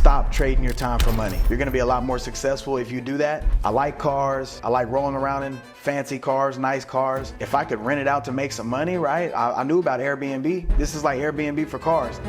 stop trading your time for money. You're gonna be a lot more successful if you do that. I like cars. I like rolling around in fancy cars, nice cars. If I could rent it out to make some money, right? I knew about Airbnb. This is like Airbnb for cars.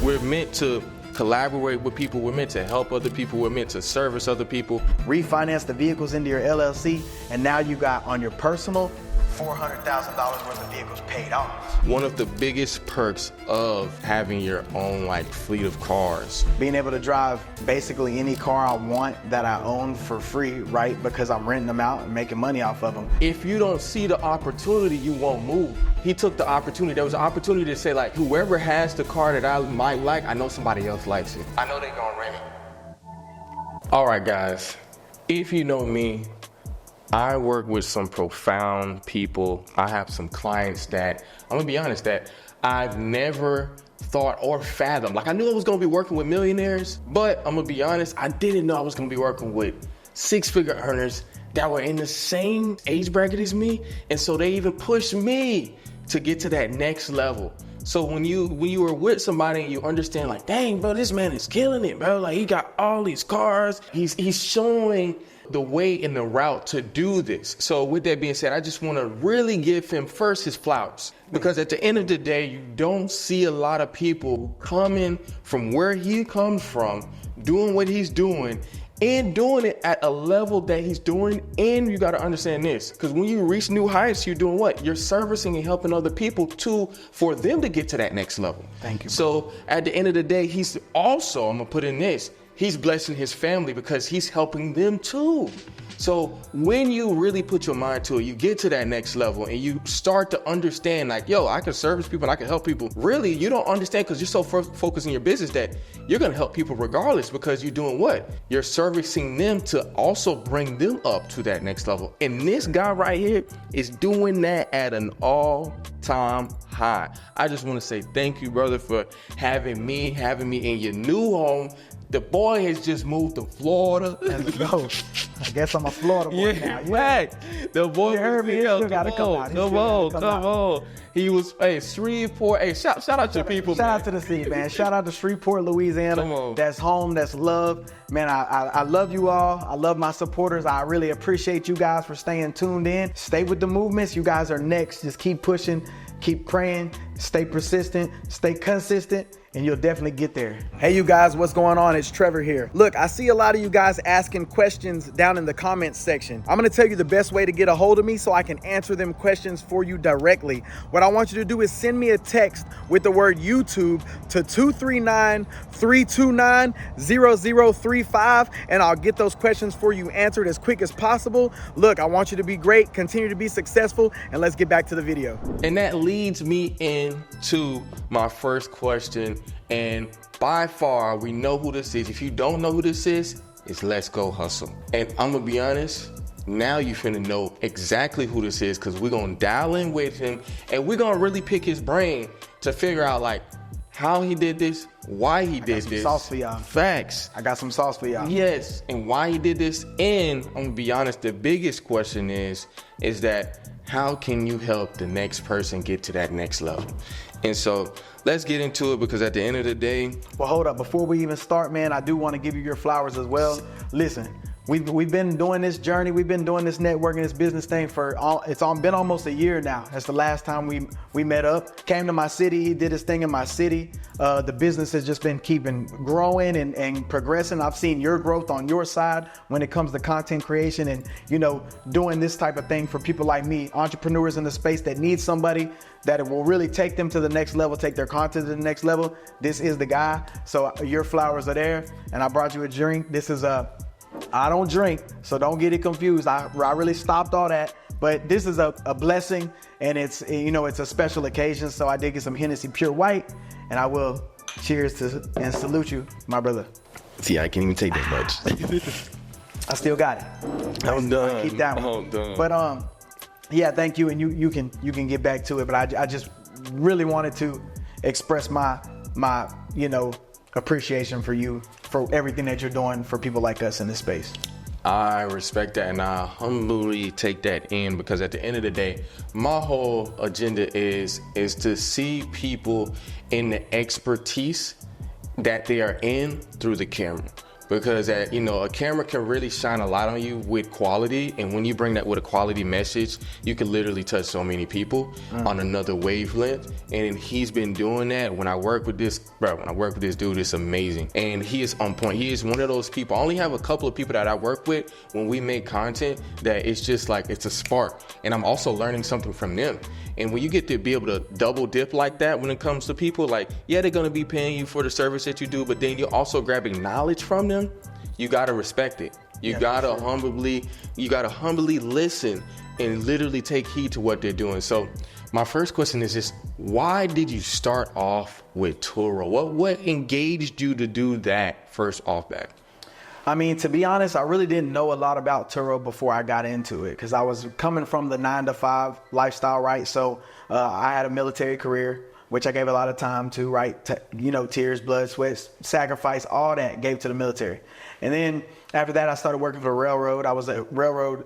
We're meant to collaborate with people. We're meant to help other people. We're meant to service other people. Refinance the vehicles into your LLC, and now you got on your personal $400,000 worth of vehicles paid off. One of the biggest perks of having your own fleet of cars. Being able to drive basically any car I want that I own for free, right? Because I'm renting them out and making money off of them. If you don't see the opportunity, you won't move. He took the opportunity. There was an opportunity to say whoever has the car that I might like, I know somebody else likes it. I know they're gonna rent it. All right, guys, if you know me, I work with some profound people. I have some clients that, I'm gonna be honest, that I've never thought or fathomed. I knew I was gonna be working with millionaires, but I'm gonna be honest, I didn't know I was gonna be working with six-figure earners that were in the same age bracket as me. And so they even pushed me to get to that next level. So when you are with somebody and you understand dang, bro, this man is killing it, bro. He got all these cars. He's showing the way and the route to do this. So with that being said, I just want to really give him first his flowers, because at the end of the day, you don't see a lot of people coming from where he comes from, doing what he's doing, and doing it at a level that he's doing. And you got to understand this, because when you reach new heights, you're doing what? You're servicing and helping other people too, for them to get to that next level. Thank you. So at the end of the day, he's also, I'm gonna put in this, he's blessing his family because he's helping them too. So when you really put your mind to it, you get to that next level and you start to understand yo, I can service people and I can help people. Really, you don't understand because you're so focused in your business that you're gonna help people regardless, because you're doing what? You're servicing them to also bring them up to that next level. And this guy right here is doing that at an all-time high. I just wanna say thank you, brother, for having me in your new home. The boy has just moved to Florida. Let's go. I guess I'm a Florida boy now. Right. The boy, you heard me. Come on. He was, Shreveport. Hey, shout out to people. Shout out to the city, man. Shout out to Shreveport, Louisiana. Come on. That's home. That's love. Man, I love you all. I love my supporters. I really appreciate you guys for staying tuned in. Stay with the movements. You guys are next. Just keep pushing, keep praying, stay persistent, stay consistent, and you'll definitely get there. Hey, you guys, what's going on? It's Trevor here. Look, I see a lot of you guys asking questions down in the comments section. I'm gonna tell you the best way to get a hold of me so I can answer them questions for you directly. What I want you to do is send me a text with the word YouTube to 239-329-0035, and I'll get those questions for you answered as quick as possible. Look, I want you to be great, continue to be successful, and let's get back to the video. And that leads me into my first question. And by far, we know who this is. If you don't know who this is, it's Let's Go Hustle. And I'm gonna be honest, now you finna know exactly who this is, because we're gonna dial in with him and we're gonna really pick his brain to figure out how he did this, why he did this. Sauce for y'all. Facts. I got some sauce for y'all. Yes, and why he did this. And I'm gonna be honest, the biggest question is that how can you help the next person get to that next level? And so let's get into it, because at the end of the day. Well, hold up. Before we even start, man, I do want to give you your flowers as well. Listen, we've been doing this journey. We've been doing this networking, this business thing been almost a year now. That's the last time we met up. Came to my city. He did his thing in my city. The business has just been keeping growing and progressing. I've seen your growth on your side when it comes to content creation and, doing this type of thing for people like me, entrepreneurs in the space that need somebody that it will really take them to the next level, take their content to the next level. This is the guy. So your flowers are there, and I brought you a drink. This is I don't drink, so don't get it confused. I really stopped all that, but this is a blessing, and it's a special occasion. So I did get some Hennessy Pure White, and I will cheers to and salute you, my brother. See, I can't even take that much. I still got it. I'm done. Keep that one. I'm done. But yeah, thank you, and you can get back to it. But I just really wanted to express my appreciation for you, for everything that you're doing for people like us in this space. I respect that, and I humbly take that in, because at the end of the day, my whole agenda is to see people in the expertise that they are in through the camera. Because a camera can really shine a light on you with quality, and when you bring that with a quality message, you can literally touch so many people on another wavelength. And he's been doing that. When I work with this dude, it's amazing, and he is on point. He is one of those people. I only have a couple of people that I work with when we make content that it's just like it's a spark, and I'm also learning something from them. And when you get to be able to double dip like that when it comes to people, like, yeah, they're going to be paying you for the service that you do, but then you're also grabbing knowledge from them. You got to respect it. You got to humbly listen and literally take heed to what they're doing. So my first question is just, why did you start off with Turo? What engaged you to do that first off back? I mean, to be honest, I really didn't know a lot about Turo before I got into it, because I was coming from the 9-to-5 lifestyle, right? So I had a military career, which I gave a lot of time to, right? Tears, blood, sweat, sacrifice, all that gave to the military. And then after that, I started working for the railroad. I was a railroad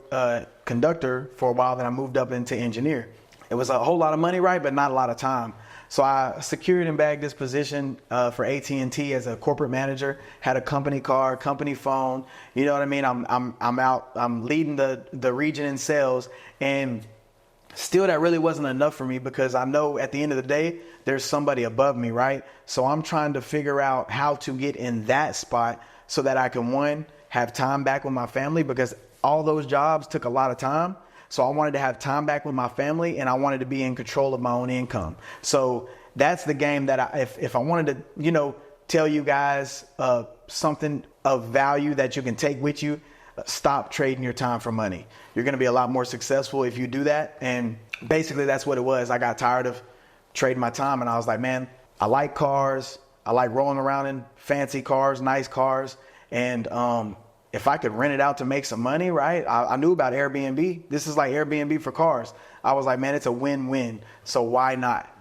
conductor for a while. Then I moved up into engineer. It was a whole lot of money, right? But not a lot of time. So I secured and bagged this position for AT&T as a corporate manager. Had a company car, company phone. You know what I mean? I'm out. I'm leading the region in sales, and still that really wasn't enough for me, because I know at the end of the day there's somebody above me, right? So I'm trying to figure out how to get in that spot so that I can, one, have time back with my family, because all those jobs took a lot of time. So I wanted to have time back with my family, and I wanted to be in control of my own income. So that's the game that if I wanted to, tell you guys something of value that you can take with you, stop trading your time for money. You're going to be a lot more successful if you do that. And basically that's what it was. I got tired of trading my time, and I was like, man, I like cars. I like rolling around in fancy cars, nice cars. And if I could rent it out to make some money, right? I knew about Airbnb. This is like Airbnb for cars. I was like, man, it's a win-win. So why not?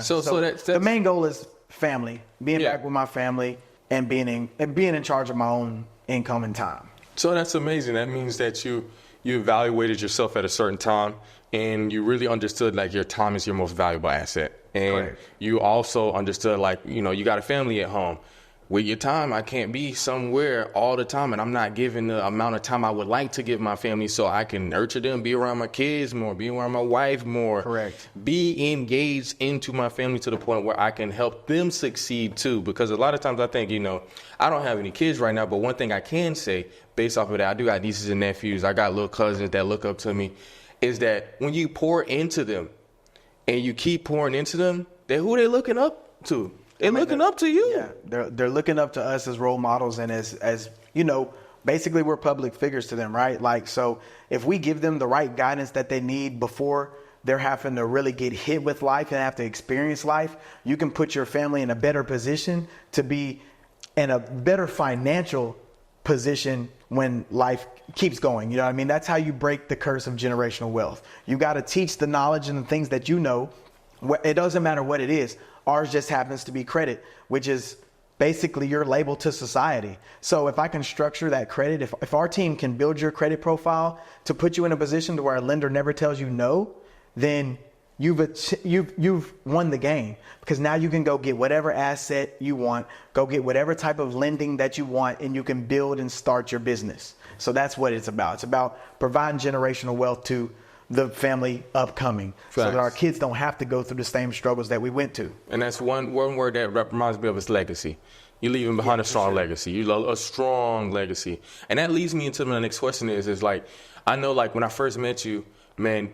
So that's the main goal is family, being back with my family, and being in charge of my own income and time. So that's amazing. That means that you evaluated yourself at a certain time, and you really understood like your time is your most valuable asset. And you also understood like, you got a family at home. With your time, I can't be somewhere all the time, and I'm not giving the amount of time I would like to give my family, so I can nurture them, be around my kids more, be around my wife more. Correct. Be engaged into my family to the point where I can help them succeed too. Because a lot of times I think, I don't have any kids right now, but one thing I can say based off of that, I do got nieces and nephews, I got little cousins that look up to me, is that when you pour into them and you keep pouring into them, who they looking up to? They're looking up to you. Yeah, they're looking up to us as role models, and as basically we're public figures to them, right? Like, so if we give them the right guidance that they need before they're having to really get hit with life and have to experience life, you can put your family in a better position to be in a better financial position when life keeps going. You know what I mean? That's how you break the curse of generational wealth. You got to teach the knowledge and the things that you know. It doesn't matter what it is. Ours just happens to be credit, which is basically your label to society. So if I can structure that credit, if our team can build your credit profile to put you in a position to where a lender never tells you no, then you've won the game, because now you can go get whatever asset you want, go get whatever type of lending that you want, and you can build and start your business. So that's what it's about. It's about providing generational wealth to the family upcoming. Facts. So that our kids don't have to go through the same struggles that we went to. And that's one word that reminds me of is legacy. You're leaving behind a strong legacy. You love a strong legacy. And that leads me into my next question is like, I know like when I first met you, man,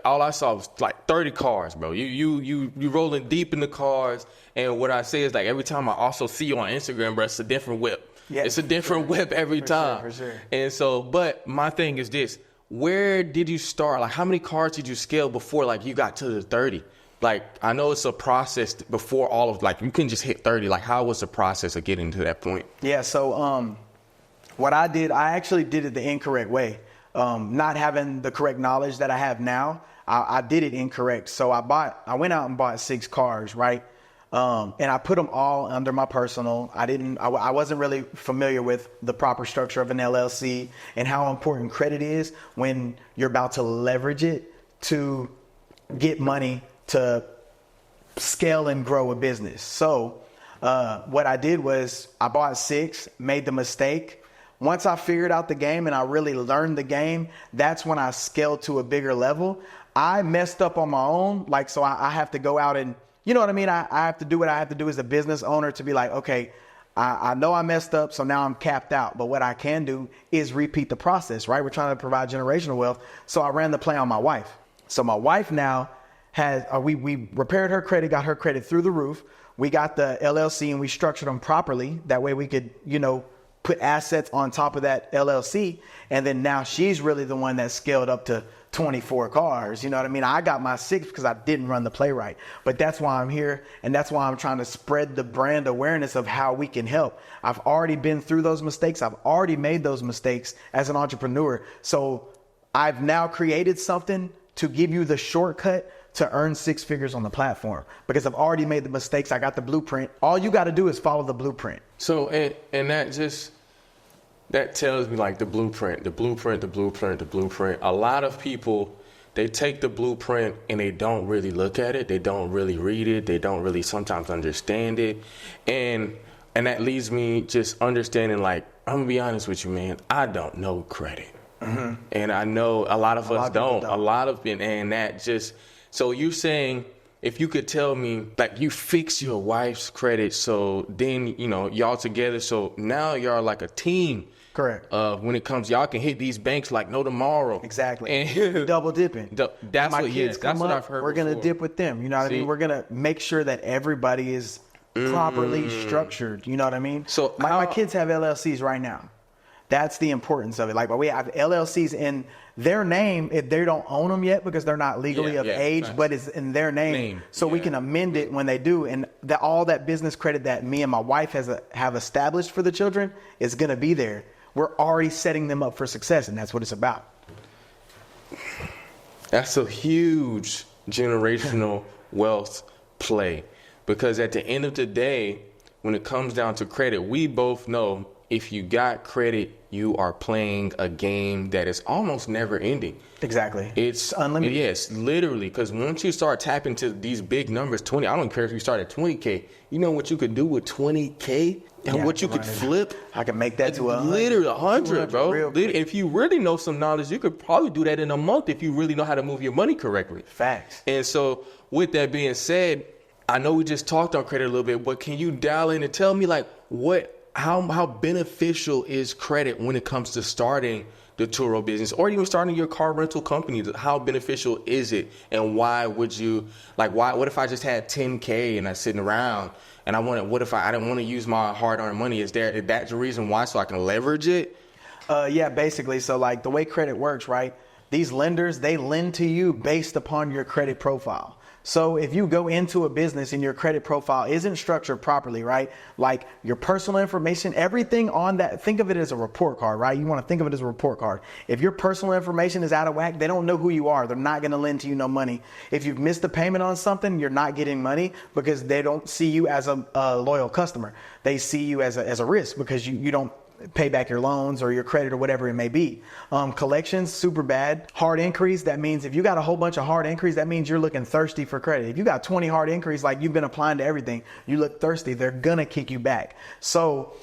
all I saw was like 30 cars, bro. You rolling deep in the cars. And what I say is like every time I also see you on Instagram, bro, it's a different whip. Yeah. It's a different whip every time. For sure. And so, but my thing is this. Where did you start? Like, how many cars did you scale before, like, you got to the 30? Like, I know it's a process before all of, like, you couldn't just hit 30. Like, how was the process of getting to that point? Yeah, so what I did, I actually did it the incorrect way. Not having the correct knowledge that I have now, I did it incorrect. So I went out and bought 6 cars, right? And I put them all under my personal. I wasn't really familiar with the proper structure of an LLC and how important credit is when you're about to leverage it to get money to scale and grow a business. So What I did was I bought 6, made the mistake. Once I figured out the game and I really learned the game, that's when I scaled to a bigger level. I messed up on my own. Like, so I have to go out and, you know what I mean? I have to do what I have to do as a business owner to be like, okay, I know I messed up, so now I'm capped out. But what I can do is repeat the process, right? We're trying to provide generational wealth. So I ran the play on my wife. So my wife now has, we repaired her credit, got her credit through the roof. We got the LLC and we structured them properly. That way we could, you know, put assets on top of that LLC. And then now she's really the one that scaled up to 24 cars. You know what I mean? I got my 6 because I didn't run the play right. But that's why I'm here. And that's why I'm trying to spread the brand awareness of how we can help. I've already been through those mistakes. I've already made those mistakes as an entrepreneur. So I've now created something to give you the shortcut to earn 6 figures on the platform, because I've already made the mistakes. I got the blueprint. All you got to do is follow the blueprint. So, and that tells me like the blueprint. A lot of people, they take the blueprint and they don't really look at it. They don't really read it. They don't really sometimes understand it. And that leaves me just understanding, like, I'm gonna be honest with you, man, I don't know credit. Mm-hmm. And I know a lot of us don't. And that just, so you're saying, if you could tell me, like, you fix your wife's credit, so then, you know, y'all together, so now y'all like a team. Correct. When it comes, y'all can hit these banks like no tomorrow. Exactly. And double dipping. That's my what, kids come that's up, what I've heard. We're going to dip with them. You know what I mean? We're going to make sure that everybody is properly structured. You know what I mean? So my kids have LLCs right now. That's the importance of it. Like, we have LLCs in their name if they don't own them yet because they're not legally of age, but it's in their name. So we can amend it when they do. And all that business credit that me and my wife have established for the children is going to be there. We're already setting them up for success, and that's what it's about. That's a huge generational wealth play, because at the end of the day, when it comes down to credit, we both know if you got credit, you are playing a game that is almost never ending. Exactly. It's unlimited. Yes, literally. Because once you start tapping to these big numbers, 20, I don't care if you start at 20K. You know what you could do with 20K and what you could flip? I could make that to literally 100, bro. If you really know some knowledge, you could probably do that in a month if you really know how to move your money correctly. Facts. And so with that being said, I know we just talked on credit a little bit, but can you dial in and tell me, like, how beneficial is credit when it comes to starting the Turo business or even starting your car rental company? How beneficial is it? And why would you, like, what if I just had 10K and I'm sitting around and what if I didn't want to use my hard-earned money? Is that the reason why, so I can leverage it? Yeah, basically. So, like, the way credit works, right? These lenders, they lend to you based upon your credit profile. So if you go into a business and your credit profile isn't structured properly, right? Like your personal information, everything on that, think of it as a report card, right? You want to think of it as a report card. If your personal information is out of whack, they don't know who you are. They're not going to lend to you no money. If you've missed a payment on something, you're not getting money because they don't see you as a loyal customer. They see you as a risk because you don't pay back your loans or your credit or whatever it may be. Collections, super bad. Hard inquiries, that means if you got a whole bunch of hard inquiries, that means you're looking thirsty for credit. If you got 20 hard inquiries, like you've been applying to everything, you look thirsty, they're gonna kick you back. So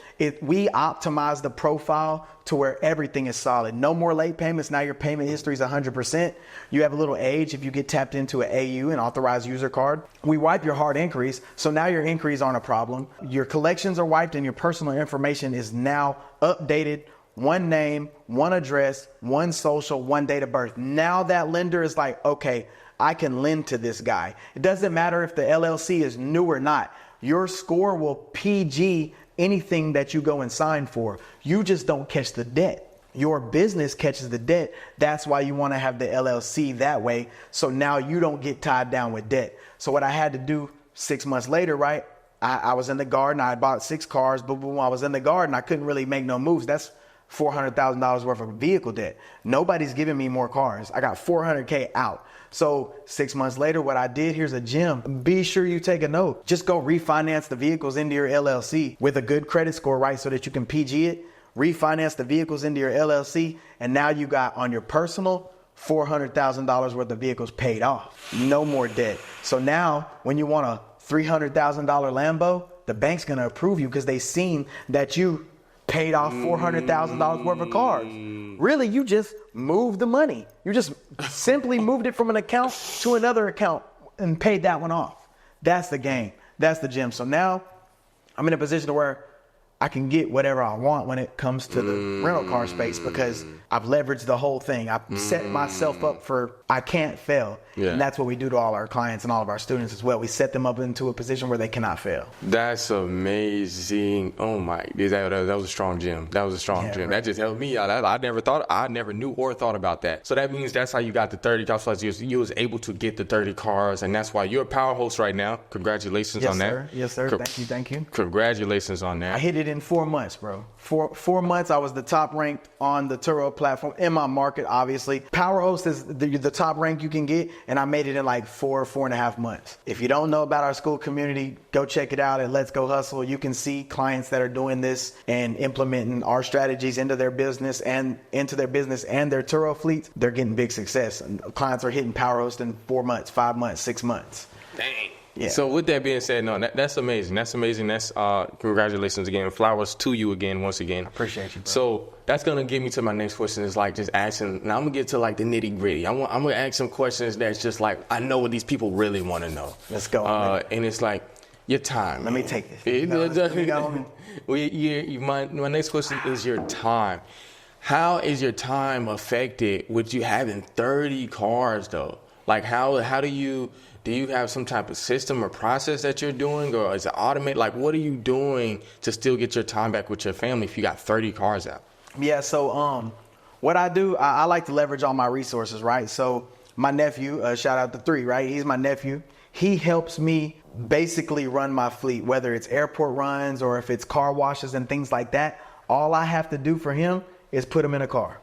we optimize the profile to where everything is solid. No more late payments. Now your payment history is 100%. You have a little age if you get tapped into an AU, an authorized user card. We wipe your hard inquiries. So now your inquiries aren't a problem. Your collections are wiped and your personal information is now updated. One name, one address, one social, one date of birth. Now that lender is like, okay, I can lend to this guy. It doesn't matter if the LLC is new or not. Your score will PG anything that you go and sign for. You just don't catch the debt. Your business catches the debt. That's why you want to have the LLC that way. So now you don't get tied down with debt. So what I had to do 6 months later, right? I was in the garden. I bought 6 cars. Boom, boom. I was in the garden. I couldn't really make no moves. That's $400,000 worth of vehicle debt. Nobody's giving me more cars. I got $400K out. So 6 months later, what I did, here's a gem. Be sure you take a note. Just go refinance the vehicles into your LLC with a good credit score, right? So that you can PG it, refinance the vehicles into your LLC. And now you got on your personal $400,000 worth of vehicles paid off. No more debt. So now when you want a $300,000 Lambo, the bank's gonna approve you because they seen that you paid off $400,000 worth of cars. Really, you just moved the money. You just simply moved it from an account to another account and paid that one off. That's the game. That's the gem. So now I'm in a position where I can get whatever I want when it comes to the rental car space because I've leveraged the whole thing. I've set myself up for I can't fail. Yeah. And that's what we do to all our clients and all of our students as well. We set them up into a position where they cannot fail. That's amazing. Oh my, that was a strong gem. That was a strong gem. Right. That just helped me out. I never knew or thought about that. So that means that's how you got the 30 cars. You was able to get the 30 cars, and that's why you're a power host right now. Congratulations on that. Yes, sir. Thank you. Congratulations on that. I hit it in 4 months, bro. Four months, I was the top ranked on the Turo platform in my market, obviously. Power host is the top rank you can get, and I made it in like 4.5 months. If you don't know about our school community, go check it out at Let's Go Hustle. You can see clients that are doing this and implementing our strategies into their business and their Turo fleets. They're getting big success. And clients are hitting power host in 4 months, 5 months, 6 months. Dang. Yeah. So with that being said, no, that's amazing. That's amazing. That's congratulations again. Flowers to you again, once again. Appreciate you, bro. So that's gonna get me to my next question. Is like just asking. Now I'm gonna get to like the nitty gritty. I'm gonna ask some questions that's just like I know what these people really want to know. Let's go. And it's like your time. Let me take this. My next question is your time. How is your time affected with you having 30 cars though? Like how do you have some type of system or process that you're doing, or is it automated? Like, what are you doing to still get your time back with your family if you got 30 cars out? Yeah, so what I do, I like to leverage all my resources, right? So my nephew, shout out to 3, right? He's my nephew. He helps me basically run my fleet, whether it's airport runs or if it's car washes and things like that. All I have to do for him is put him in a car.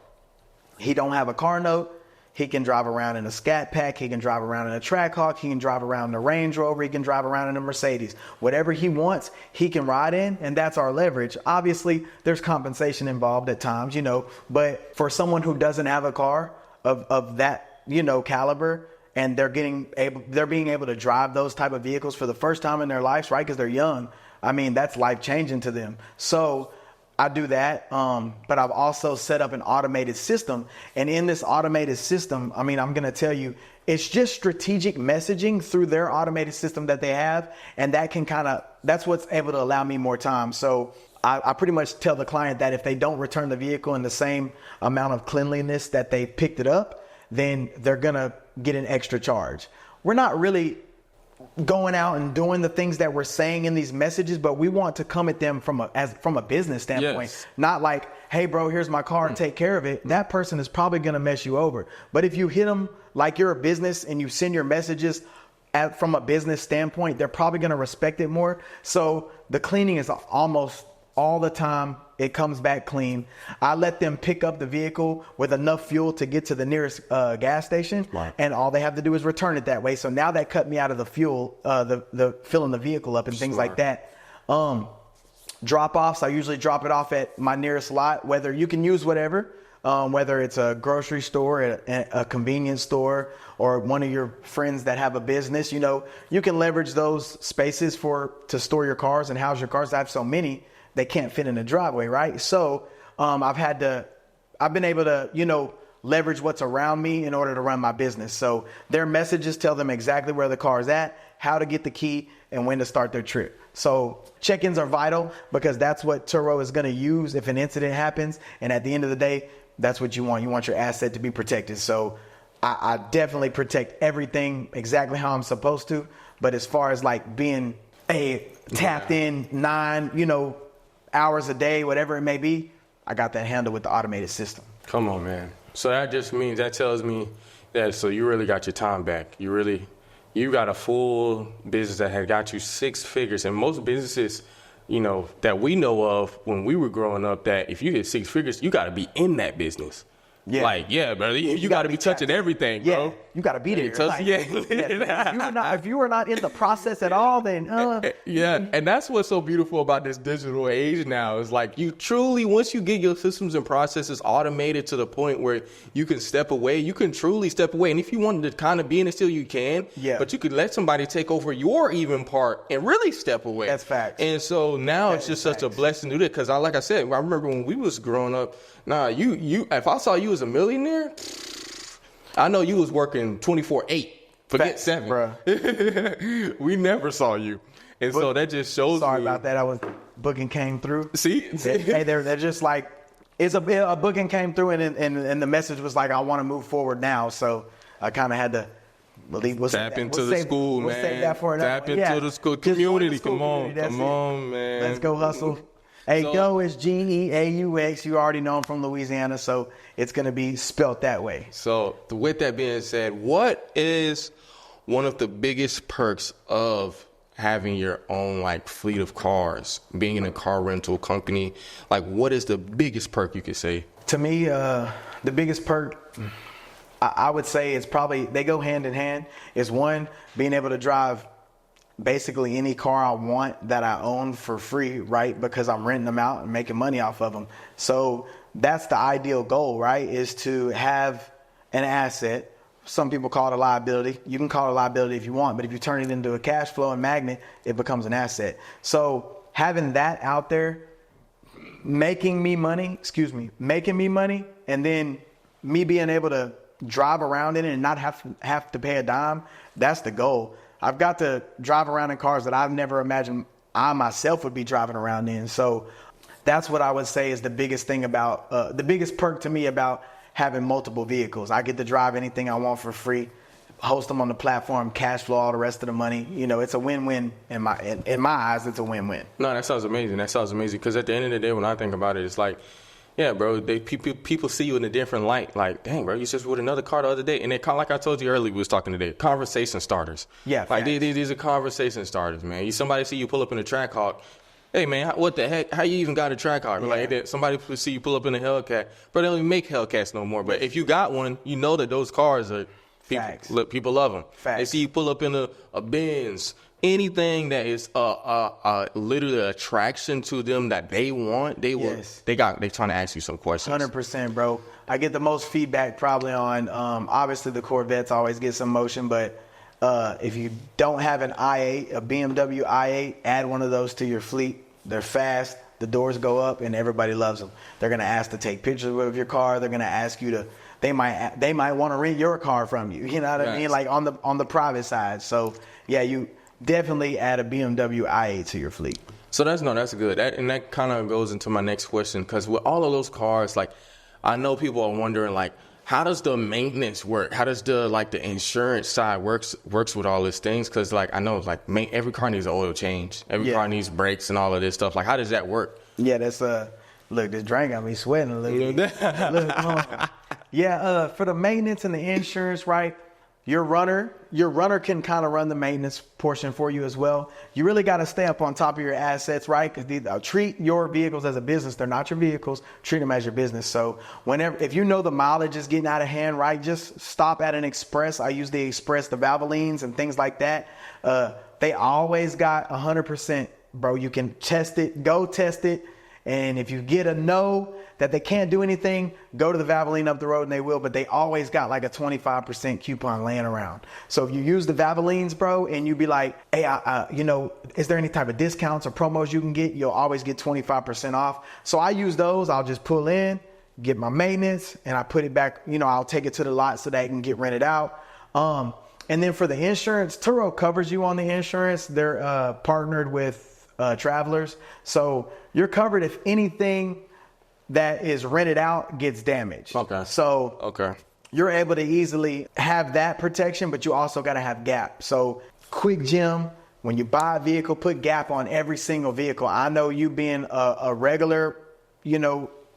He don't have a car note. He can drive around in a Scat Pack. He can drive around in a Trackhawk. He can drive around in a Range Rover. He can drive around in a Mercedes. Whatever he wants, he can ride in, and that's our leverage. Obviously, there's compensation involved at times, but for someone who doesn't have a car of that, caliber, and they're being able to drive those type of vehicles for the first time in their lives, right? Because they're young. I mean, that's life-changing to them. So I do that, but I've also set up an automated system. And in this automated system, I'm going to tell you, it's just strategic messaging through their automated system that they have. And that can that's what's able to allow me more time. So I pretty much tell the client that if they don't return the vehicle in the same amount of cleanliness that they picked it up, then they're going to get an extra charge. We're not really going out and doing the things that we're saying in these messages, but we want to come at them from a business standpoint. Yes. Not like, hey bro, here's my car and take care of it. That person is probably going to mess you over. But if you hit them like you're a business and you send your messages from a business standpoint, they're probably going to respect it more. So the cleaning is almost all the time. It comes back clean. I let them pick up the vehicle with enough fuel to get to the nearest gas station, right, and all they have to do is return it that way. So now that cut me out of the fuel, the filling the vehicle up and things like that. Drop-offs, I usually drop it off at my nearest lot, whether you can use whatever, whether it's a grocery store, a convenience store, or one of your friends that have a business. You can leverage those spaces to store your cars and house your cars. I have so many, they can't fit in the driveway, right? So I've been able to, leverage what's around me in order to run my business. So their messages tell them exactly where the car is at, how to get the key, and when to start their trip. So check-ins are vital because that's what Turo is going to use if an incident happens. And at the end of the day, that's what you want. You want your asset to be protected. So I definitely protect everything exactly how I'm supposed to. But as far as like being tapped in 9, hours a day, whatever it may be, I got that handled with the automated system. Come on, man. So that tells me that, so you really got your time back. You got a full business that had got you 6 figures. And most businesses, that we know of when we were growing up, that if you get 6 figures, you got to be in that business. Yeah. Like, yeah, brother, you got to be touching everything, bro. Yeah. you got to be there. Like, yeah. if you were not in the process at all, then yeah. And that's what's so beautiful about this digital age now is like you truly, once you get your systems and processes automated to the point where you can step away, you can truly step away. And if you wanted to kind of be in it still, you can. Yeah. But you could let somebody take over your even part and really step away. That's facts. And so now it's just such a blessing to do that. Because like I said, I remember when we was growing up, if I saw you as a millionaire, I know you was working 24/8. Forget 7. Bruh. We never saw you. And so that just shows Sorry about that. Booking came through. See? Hey, they're just like, it's a booking came through and the message was like, I want to move forward now. So I kind of had to tap into the school, man. We'll save that for another Tap into the school community. Come on, man. Let's go hustle. Hey, Geaux is Geaux. You already know him from Louisiana, so it's going to be spelt that way. So with that being said, what is one of the biggest perks of having your own like fleet of cars, being in a car rental company? Like, what is the biggest perk you could say? To me, the biggest perk, I would say, is probably, they go hand in hand, is one, being able to drive basically any car I want that I own for free, right? Because I'm renting them out and making money off of them. So that's the ideal goal, right? Is to have an asset. Some people call it a liability. You can call it a liability if you want, but if you turn it into a cash flow and magnet, it becomes an asset. So having that out there, making me money, and then me being able to drive around in it and not have to pay a dime, that's the goal. I've got to drive around in cars that I've never imagined I myself would be driving around in. So that's what I would say is the biggest thing about, the biggest perk to me about having multiple vehicles. I get to drive anything I want for free, host them on the platform, cash flow all the rest of the money. You know, it's a win-win in my eyes. It's a win-win. No, that sounds amazing. Because at the end of the day, when I think about it, it's like, yeah, bro, people see you in a different light. Like, dang, bro, you just with another car the other day. And they kind of, like I told you earlier, we was talking today, conversation starters. Yeah. Like, these are conversation starters, man. Somebody see you pull up in a Trackhawk. Hey, man, what the heck? How you even got a Trackhawk? Yeah. Like, somebody see you pull up in a Hellcat. But they don't even make Hellcats no more. But if you got one, you know that those cars are, people love them. Facts. They see you pull up in a Benz. Anything that is literally attraction to them that they want, they trying to ask you some questions. 100%, bro. I get the most feedback probably on obviously the Corvettes always get some motion, but if you don't have an i8, a BMW i8, add one of those to your fleet. They're fast, the doors go up, and everybody loves them. They're gonna ask to take pictures of your car. They're gonna ask you to. They might want to rent your car from you. You know what I mean? Like on the private side. So yeah, you definitely add a BMW i8 to your fleet. So that's good. That kind of goes into my next question, because with all of those cars, like, I know people are wondering, like, how does the maintenance work? How does the insurance side works with all these things? Because, like, I know, like, every car needs an oil change. Every car needs brakes and all of this stuff. Like, how does that work? Yeah, that's look, this drink got me sweating a little bit. Yeah, for the maintenance and the insurance, right? Your runner can kind of run the maintenance portion for you as well. You really got to stay up on top of your assets, right? Because treat your vehicles as a business. They're not your vehicles. Treat them as your business. So if you know the mileage is getting out of hand, right, just stop at an Express. I use the Express, the Valvolines and things like that. They always got 100%, bro. You can test it, go test it. And if you get a no that they can't do anything, go to the Valvoline up the road and they will. But they always got like a 25% coupon laying around. So if you use the Valvolines, bro, and you be like, hey, is there any type of discounts or promos you can get? You'll always get 25% off. So I use those. I'll just pull in, get my maintenance, and I put it back. I'll take it to the lot so that it can get rented out. And then for the insurance, Turo covers you on the insurance. They're partnered with Travelers. So you're covered if anything that is rented out gets damaged. Okay. So you're able to easily have that protection, but you also got to have gap. So quick gem, when you buy a vehicle, put gap on every single vehicle. I know you being a regular,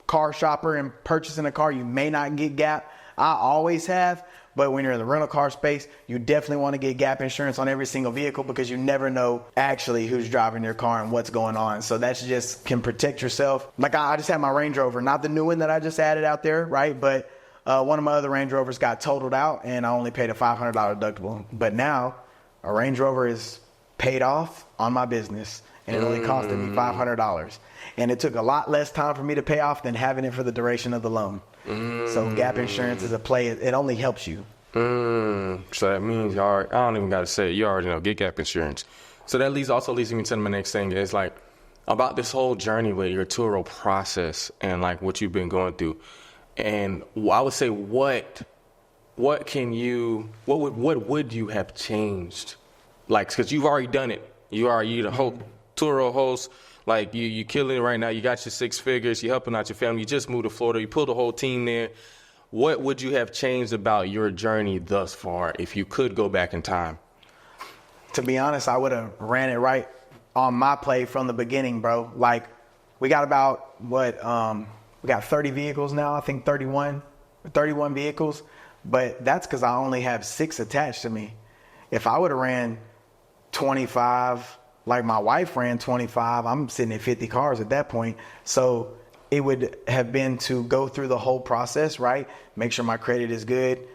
car shopper and purchasing a car, you may not get gap. I always have. But when you're in the rental car space, you definitely want to get gap insurance on every single vehicle, because you never know actually who's driving your car and what's going on. So that's just can protect yourself. Like I just had my Range Rover, not the new one that I just added out there, right? But one of my other Range Rovers got totaled out, and I only paid a $500 deductible. But now a Range Rover is paid off on my business, and it only costed me $500. And it took a lot less time for me to pay off than having it for the duration of the loan. So gap insurance is a play. It only helps you. So that means I don't even got to say it. You already know, get gap insurance. So that also leads me to my next thing is like about this whole journey with your Turo process and like what you've been going through. And I would say what would you have changed? Like, because you've already done it. You the whole Turo host. Like you killing it right now. You got your 6 figures. You're helping out your family. You just moved to Florida. You pulled the whole team there. What would you have changed about your journey thus far if you could go back in time? To be honest, I would have ran it right on my play from the beginning, bro. Like, we got about we got 30 vehicles now. I think 31 vehicles. But that's because I only have 6 attached to me. If I would have ran 25, like my wife ran 25, I'm sitting at 50 cars at that point. So it would have been to go through the whole process, right? Make sure my credit is good,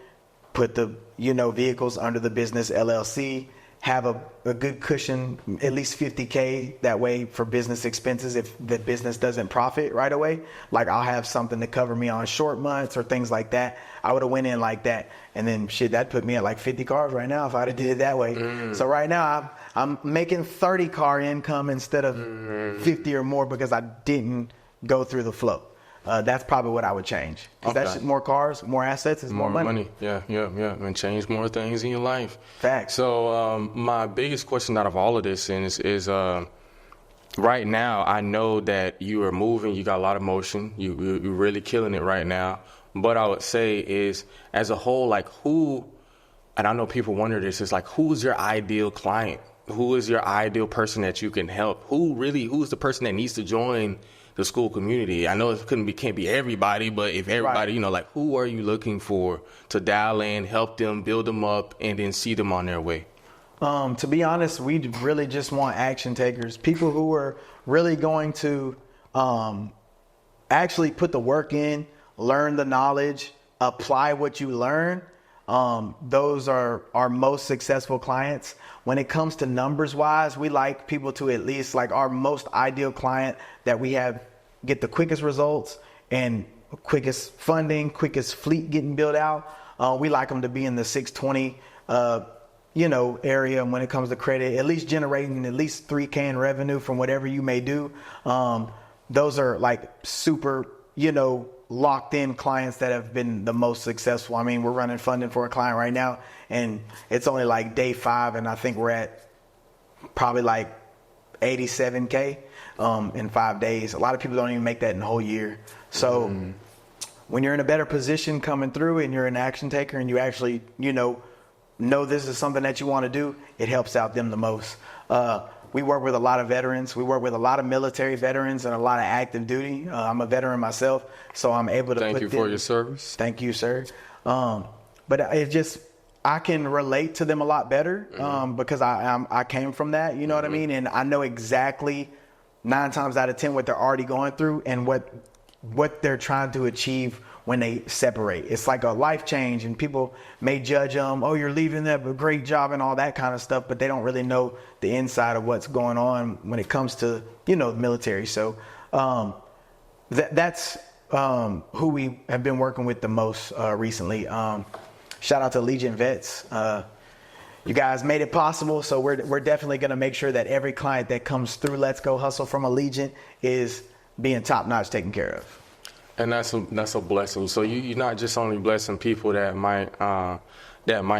put the, vehicles under the business LLC, have a good cushion, at least $50K that way for business expenses if the business doesn't profit right away. Like, I'll have something to cover me on short months or things like that. I would have went in like that. And then that put me at like 50 cars right now if I'd have did it that way. So right now I'm making 30 car income instead of 50 or more because I didn't go through the flow. That's probably what I would change. Because that's more cars, more assets is more money. Yeah. And change more things in your life. Facts. So my biggest question out of all of this is right now, I know that you are moving. You got a lot of motion. You're really killing it right now. But I would say is, as a whole, like who, and I know people wonder this, is like, who's your ideal client? Who is your ideal person that you can help? Who's the person that needs to join the school community? I know it can't be everybody, but if everybody, right. Like who are you looking for to dial in, help them, build them up, and then see them on their way? To be honest, we really just want action takers, people who are really going to actually put the work in, learn the knowledge, apply what you learn. Those are our most successful clients. When it comes to numbers wise, we like people to at least, like, our most ideal client that we have get the quickest results and quickest funding, quickest fleet getting built out. We like them to be in the 620, area when it comes to credit, at least generating at least $3K in revenue from whatever you may do. Those are like super, locked in clients that have been the most successful. I mean, we're running funding for a client right now and it's only like day 5 and I think we're at probably like 87K in 5 days. A lot of people don't even make that in a whole year. So when you're in a better position coming through and you're an action taker and you actually, know this is something that you want to do, it helps out them the most. We work with a lot of veterans. We work with a lot of military veterans and a lot of active duty. I'm a veteran myself, so I'm able to Thank you for your service. Thank you, sir. But it just, I can relate to them a lot better because I came from that, you know what I mean? And I know exactly 9 times out of 10 what they're already going through and what they're trying to achieve when they separate. It's like a life change and people may judge them, oh, you're leaving that, a great job and all that kind of stuff, but they don't really know the inside of what's going on when it comes to, the military. So that's who we have been working with the most recently. Shout out to Legion Vets. You guys made it possible, so we're definitely going to make sure that every client that comes through Let's Go Hustle from Allegiant is being top-notch taken care of. And that's a blessing. So you're not just only blessing people that might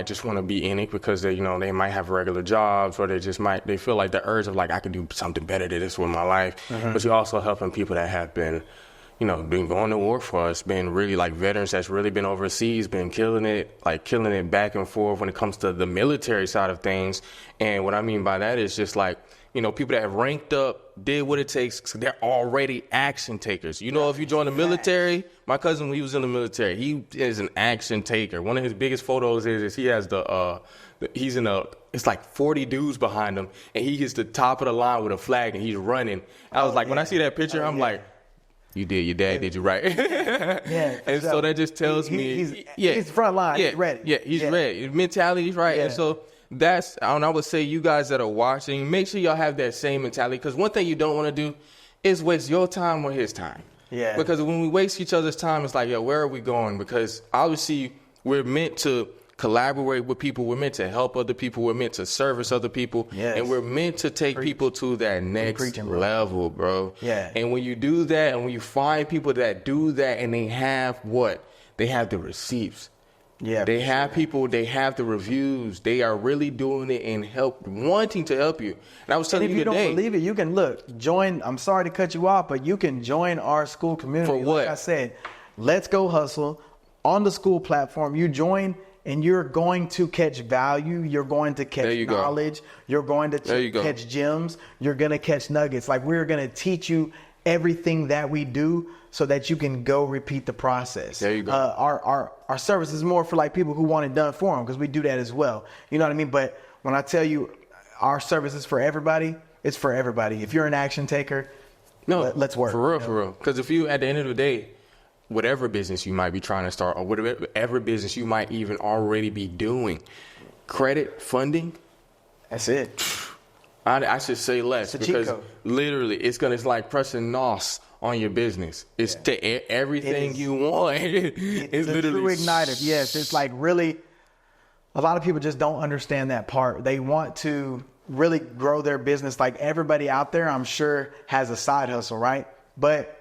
just want to be in it because they might have regular jobs or they feel like the urge of like, I could do something better than this with my life. But you're also helping people that have been going to war for us, been really like veterans that's really been overseas, been killing it back and forth when it comes to the military side of things. And what I mean by that is just like, people that have ranked up, did what it takes, so they're already action takers. If you join the military, my cousin, he was in the military. He is an action taker. One of his biggest photos is he has it's like 40 dudes behind him, and he gets the top of the line with a flag, and he's running. I was like, when I see that picture, I'm like, You did. Your dad did you right. Yeah. And so that just tells me, he's front line. Yeah, He's ready. Yeah, he's ready. His mentality is right. Yeah. And so I would say you guys that are watching, make sure y'all have that same mentality. Because one thing you don't want to do is waste your time or his time. Yeah. Because when we waste each other's time, it's like, yo, where are we going? Because obviously we're meant to collaborate with people. We're meant to help other people. We're meant to service other people. Yes. And we're meant to take people to that next level, bro. Yeah. And when you do that, and when you find people that do that, and they have what? They have the receipts. Yeah. They have people, they have the reviews. They are really doing it and wanting to help you. And I was telling you today. If you don't believe it, you can join. I'm sorry to cut you off, but you can join our school community. For what? Like I said, Let's Go Hustle on the school platform. You join and you're going to catch value. You're going to catch knowledge. You're going to catch gems. You're going to catch nuggets. Like, we're going to teach you everything that we do so that you can go repeat the process. There you go. Our service is more for like people who want it done for them, because we do that as well. You know what I mean? But when I tell you our service is for everybody, it's for everybody. If you're an action taker, let's work. For real, for real. Because if you, at the end of the day, whatever business you might be trying to start, or whatever business you might even already be doing, credit funding, that's it. I should say less, because literally it's like pressing NOS on your business. It's everything you want. It's literally true igniter. Yes, it's like really. A lot of people just don't understand that part. They want to really grow their business. Like everybody out there, I'm sure, has a side hustle, right? But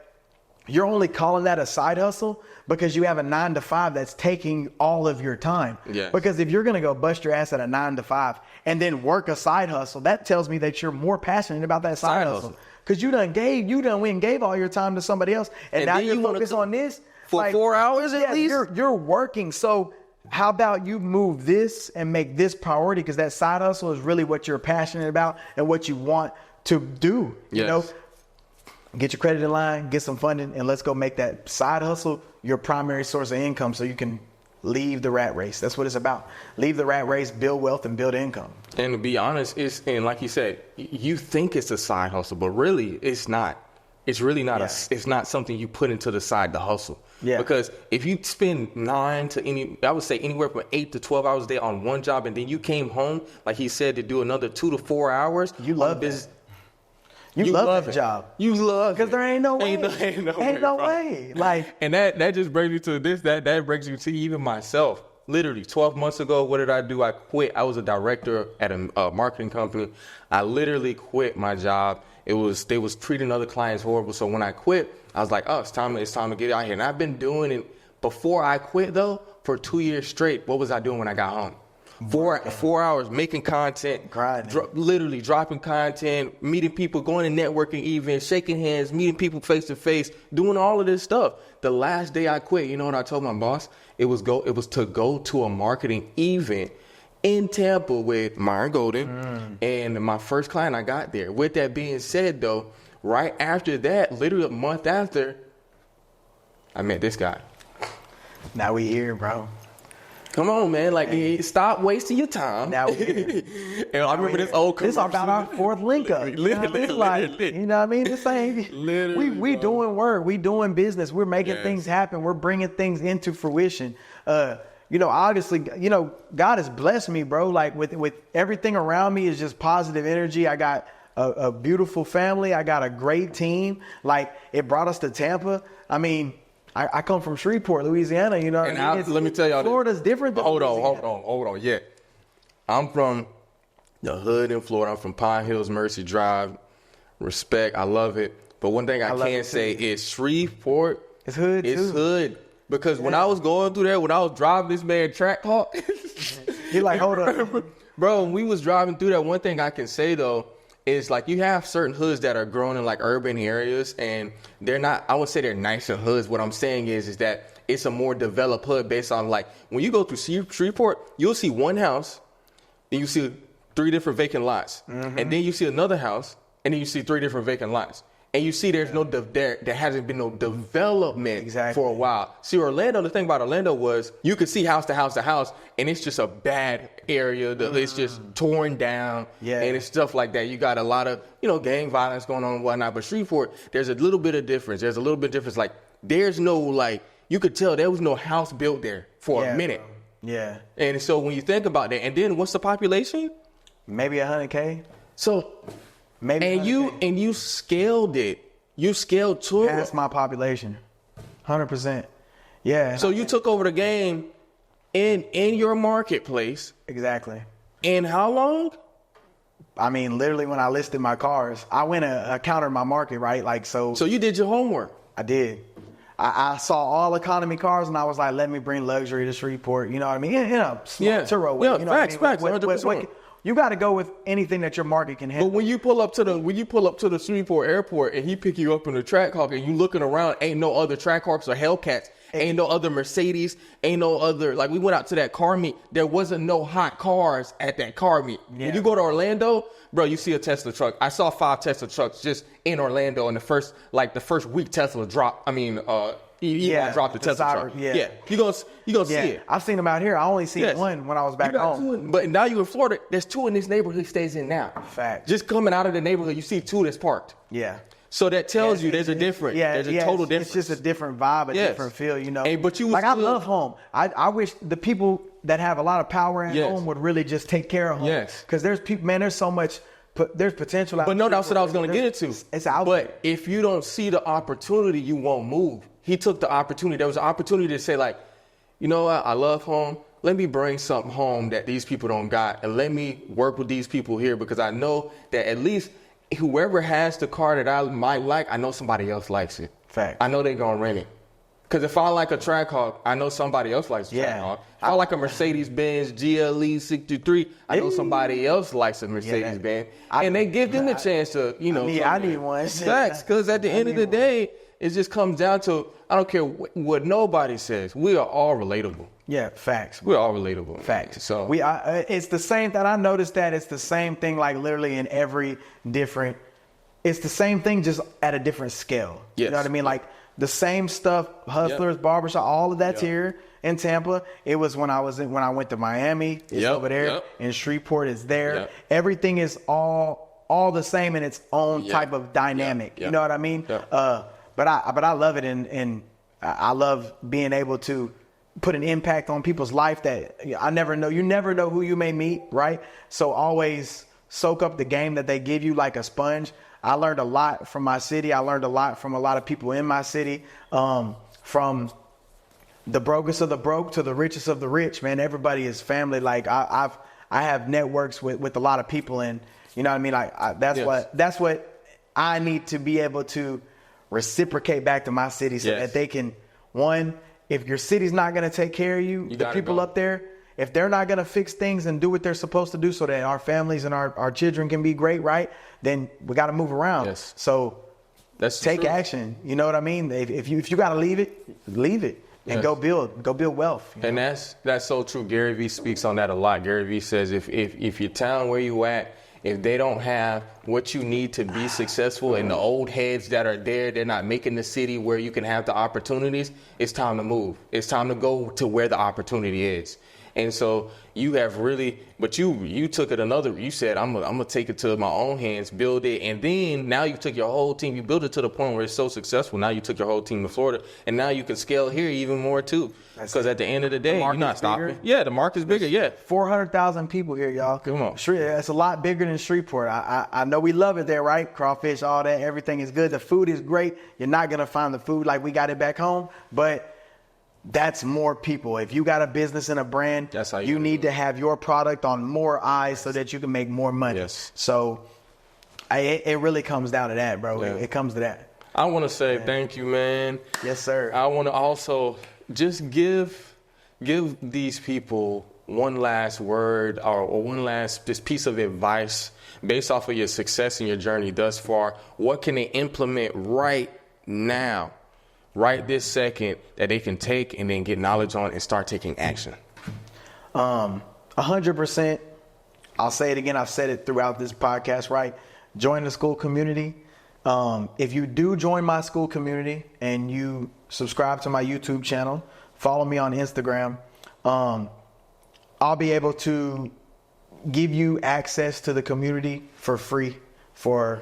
you're only calling that a side hustle because you have a 9-to-5 that's taking all of your time. Yes. Because if you're going to go bust your ass at a 9-to-5 and then work a side hustle, that tells me that you're more passionate about that side hustle. Because you went and gave all your time to somebody else, and now you're focused on this for 4 hours at least. You're working. So how about you move this and make this priority? Because that side hustle is really what you're passionate about and what you want to do. Yes. You know, get your credit in line, get some funding, and let's go make that side hustle your primary source of income so you can leave the rat race. That's what it's about. Leave the rat race, build wealth, and build income. And to be honest, and like you said, you think it's a side hustle, but really it's not. It's really not it's not something you put into the side to hustle. Yeah. Because if you spend I would say anywhere from 8 to 12 hours a day on one job, and then you came home, like he said, to do another 2 to 4 hours. You love business. You love that job. You love it. Because there ain't no way. Ain't no way. Like, and that just brings me to this. That brings me to even myself. Literally 12 months ago, what did I do? I quit. I was a director at a marketing company. I literally quit my job. They was treating other clients horrible. So when I quit, I was like, oh, it's time to get out here. And I've been doing it before I quit though for 2 years straight. What was I doing when I got home? 4 hours making content, literally dropping content, meeting people, going to networking events, shaking hands, meeting people face to face, doing all of this stuff. The last day I quit, you know what I told my boss? It was to go to a marketing event in Tampa with Myron Golden and my first client I got there. With that being said though, right after that, literally a month after, I met this guy. Now we here, bro. Come on, man. Like, stop wasting your time. Now we're here. And I remember this old commercial. This is about our fourth link up. You know what I mean? This ain't, we doing work. We doing business. We're making things happen. We're bringing things into fruition. Obviously, God has blessed me, bro. Like with everything around me is just positive energy. I got a beautiful family. I got a great team. Like, it brought us to Tampa. I mean, I come from Shreveport, Louisiana, you know. And let me tell y'all, Florida's different than Hold on. Yeah. I'm from the hood in Florida. I'm from Pine Hills, Mercy Drive. Respect. I love it. But one thing I can say is Shreveport. It's hood. It's hood. Because when I was going through there, when I was driving this man Trackhawk. You're like, hold up. Bro, when we was driving through that, one thing I can say though, is like you have certain hoods that are growing in like urban areas, and they're not, I would say they're nicer hoods. What I'm saying is that it's a more developed hood based on, like, when you go through Shreveport, you'll see one house, then you see 3 different vacant lots. Mm-hmm. And then you see another house, and then you see 3 different vacant lots. And you see there's there hasn't been no development Exactly. for a while. See, Orlando, the thing about Orlando was you could see house to house to house, and it's just a bad area. It's just torn down, Yeah. and it's stuff like that. You got a lot of, gang violence going on and whatnot. But Shreveport, there's a little bit of difference. There's a little bit of difference. Like, there's no, like, you could tell there was no house built there for a minute. Bro. Yeah. And so when you think about that, and then what's the population? Maybe 100K. So... Maybe And you scaled it. You scaled Turo. past my population. 100%. Yeah. So you took over the game in your marketplace. Exactly. In how long? I mean, literally when I listed my cars, I went to counter my market, right? Like, so you did your homework. I did. I saw all economy cars and I was like, let me bring luxury to Shreveport. You know what I mean? Turo way. Yeah, you know what I mean? facts, 100%. You got to go with anything that your market can handle. But when you pull up to the Shreveport airport and he pick you up in the track hawk and you looking around, ain't no other track hawks or Hellcats, ain't no other Mercedes, ain't no other, like we went out to that car meet, there wasn't no hot cars at that car meet. Yeah. When you go to Orlando, bro, you see a Tesla truck. I saw 5 Tesla trucks just in Orlando in the first week Tesla dropped. I mean, dropped the Tesla truck. Yeah. You gonna see it. I've seen them out here. I only seen one when I was back home. But now you in Florida, there's 2 in this neighborhood he stays in now. Fact. Just coming out of the neighborhood, you see 2 that's parked. Yeah. So that tells you there's a difference. Yeah, there's a total difference. It's just a different vibe, a different feel, you know. Hey, but you like I love home. I wish the people that have a lot of power at home would really just take care of home. Yes. Because there's people, man. There's so much. There's potential. But no, that's what I was going to get into. It's out there. But if you don't see the opportunity, you won't move. He took the opportunity. There was an opportunity to say, like, you know what? I love home. Let me bring something home that these people don't got, and let me work with these people here because I know that at least whoever has the car that I might like, I know somebody else likes it. Fact. I know they're going to rent it. Because if I like a Trackhawk, I know somebody else likes a Trackhawk. If I like a Mercedes-Benz GLE 63, I know somebody else likes a Mercedes-Benz. And they give them the chance to, I need one. Facts. Because at the end of the day, it just comes down to, I don't care what nobody says. We are all relatable. Yeah, facts. We're all relatable. Facts. So it's the same that I noticed that it's the same thing, like literally in every different. It's the same thing, just at a different scale. Yes. You know what I mean? Like the same stuff, hustlers, barbershop, all of that's here in Tampa. It was when I went to Miami. It's over there. In Shreveport, it's there. Everything is all the same in its own type of dynamic. You know what I mean? But I love it, and I love being able to put an impact on people's life that I never know. You never know who you may meet, right? So always soak up the game that they give you like a sponge. I learned a lot from my city. I learned a lot from a lot of people in my city, from the brokest of the broke to the richest of the rich, man. Everybody is family. Like I have networks with a lot of people, and you know what I mean? Like that's what I need to be able to reciprocate back to my city so that they can, one, if your city's not going to take care of you, the people up there, if they're not going to fix things and do what they're supposed to do so that our families and our children can be great, right? Then we got to move around. Yes. So that's take action. You know what I mean? If you got to leave it and go build wealth. And that's so true. Gary Vee speaks on that a lot. Gary Vee says if your town where you at, if they don't have what you need to be successful and the old heads that are there, they're not making the city where you can have the opportunities, it's time to move. It's time to go to where the opportunity is. And so you have really, but you took it you said, I'm going to take it to my own hands, build it. And then now you took your whole team, you built it to the point where it's so successful. Now you took your whole team to Florida, and now you can scale here even more too. Because at the end of the day, you're not stopping. Yeah, the market's bigger. Yeah. 400,000 people here, y'all. Come on. It's a lot bigger than Shreveport. I know we love it there, right? Crawfish, all that, everything is good. The food is great. You're not going to find the food like we got it back home, but that's more people. If you got a business and a brand, that's how you need to have your product on more eyes so that you can make more money. Yes. So it really comes down to that, bro. Yeah. It comes to that. I want to say thank you, man. Yes, sir. I want to also just give these people one last word or one last just piece of advice based off of your success and your journey thus far. What can they implement right now, right this second, that they can take and then get knowledge on and start taking action? 100%. I'll say it again. I've said it throughout this podcast, right? Join the school community. If you do join my school community and you subscribe to my YouTube channel, follow me on Instagram, I'll be able to give you access to the community for free for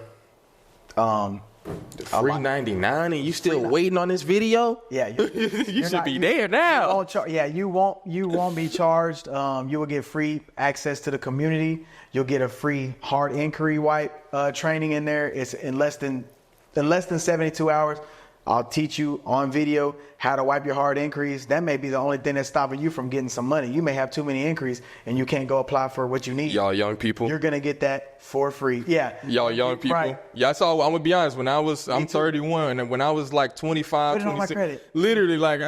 Free 99 and you still waiting on this video? Yeah, you should be there now. You won't be charged. You will get free access to the community. You'll get a free hard inquiry wipe training in there. It's in less than 72 hours. I'll teach you on video how to wipe your hard inquiries. That may be the only thing that's stopping you from getting some money. You may have too many inquiries and you can't go apply for what you need. Y'all young people. You're going to get that for free. Yeah. Y'all young people. Right. Yeah, I'm going to be honest. I'm 31 and when I was like 25, 26, literally like,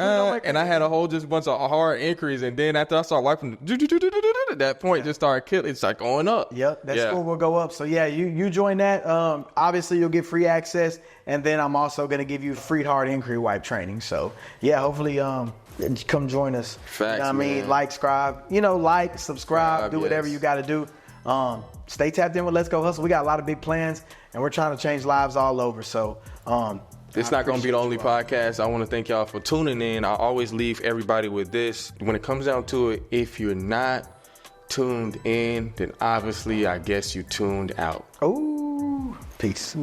and I had a whole just bunch of hard inquiries. And then after I started wiping, that point just started killing. It's like going up. Yep. That score will go up. So yeah, you join that. Obviously you'll get free access. And then I'm also going to give you free hard inquiry wipe training. So yeah, hopefully come join us. Facts, you know what I mean? Like, subscribe, do whatever you got to do. Stay tapped in with Let's Go Hustle. We got a lot of big plans and we're trying to change lives all over. So it's not going to be the only podcast. I want to thank y'all for tuning in. I always leave everybody with this. When it comes down to it, if you're not tuned in, then obviously I guess you tuned out. Oh, peace.